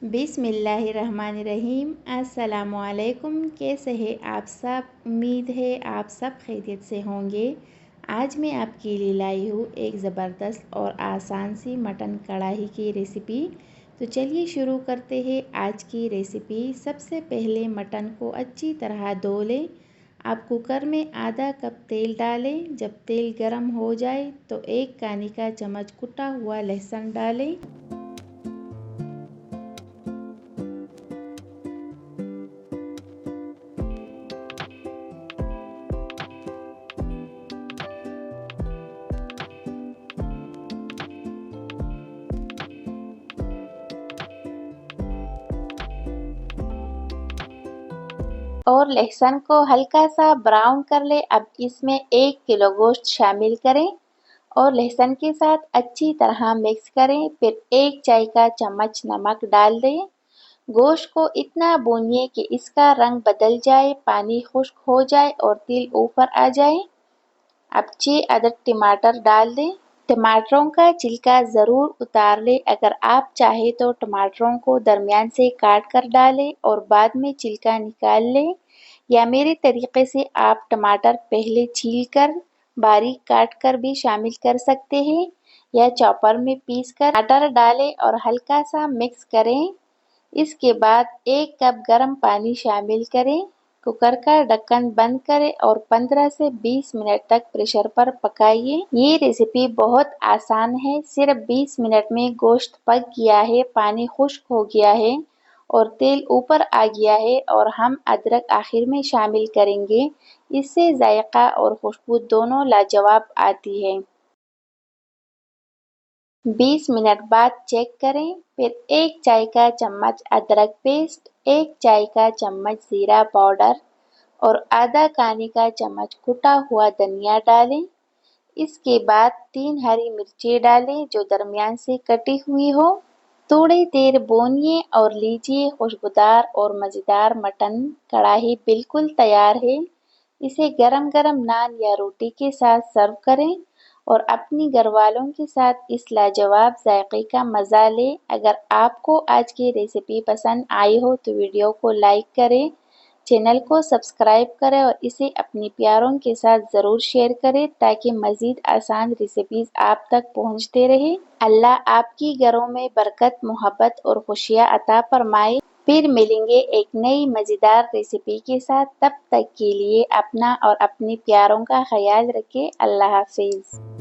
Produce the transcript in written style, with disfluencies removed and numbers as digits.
बिस्मिल्लाहिर्रहमानिर्रहीम। अस्सलामुअलैकुम। कैसे हैं आप सब? उम्मीद है आप सब खैरियत से होंगे। आज मैं आपके लिए लाई हूँ एक ज़बरदस्त और आसान सी मटन कढ़ाई की रेसिपी। तो चलिए शुरू करते हैं आज की रेसिपी। सबसे पहले मटन को अच्छी तरह धो लें। आप कुकर में आधा कप तेल डालें। जब तेल गर्म हो जाए तो एक खाने का चम्मच कुटा हुआ लहसुन डालें। और लहसुन को हल्का सा ब्राउन कर ले। अब इसमें 1 किलो गोश्त शामिल करें और लहसुन के साथ अच्छी तरह मिक्स करें। फिर 1 चाय का चम्मच नमक डाल दें। गोश्त को इतना भूनिए कि इसका रंग बदल जाए, पानी खुश्क हो जाए और तिल ऊपर आ जाए। अब 6 अदद टमाटर डाल दें। टमाटरों का छिलका ज़रूर उतार लें। अगर आप चाहें तो टमाटरों को दरमियान से काट कर डालें और बाद में छिलका निकाल लें, या मेरे तरीके से आप टमाटर पहले छील कर बारीक काट कर भी शामिल कर सकते हैं, या चॉपर में पीस कर टमाटर डालें और हल्का सा मिक्स करें। इसके बाद 1 कप गर्म पानी शामिल करें। कुकर का ढक्कन बंद करें और 15 से 20 मिनट तक प्रेशर पर पकाइए। ये रेसिपी बहुत आसान है। सिर्फ 20 मिनट में गोश्त पक गया है, पानी खुश्क हो गया है और तेल ऊपर आ गया है, और हम अदरक आखिर में शामिल करेंगे। इससे जायका और खुशबू दोनों लाजवाब आती है। 20 मिनट बाद चेक करें। फिर 1 चाय का चम्मच अदरक पेस्ट, 1 चाय का चम्मच जीरा पाउडर और आधा खाने का चम्मच कुटा हुआ धनिया डालें। इसके बाद 3 हरी मिर्चें डालें जो दरमियान से कटी हुई हो। थोड़ी देर भूनिए और लीजिए, खुशबूदार और मज़ेदार मटन कढ़ाई बिल्कुल तैयार है। इसे गरम गरम नान या रोटी के साथ सर्व करें और अपनी घरवालों के साथ इस लाजवाब जायके का मज़ा लें। अगर आपको आज की रेसिपी पसंद आई हो तो वीडियो को लाइक करें, चैनल को सब्सक्राइब करें और इसे अपने प्यारों के साथ ज़रूर शेयर करें ताकि मज़ीद आसान रेसिपीज़ आप तक पहुंचते रहे। अल्लाह आपकी घरों में बरकत, मोहब्बत और खुशियाँ अता फरमाए। फिर मिलेंगे एक नई मज़ेदार रेसिपी के साथ। तब तक के लिए अपना और अपने प्यारों का ख्याल रखें। अल्लाह हाफिज़।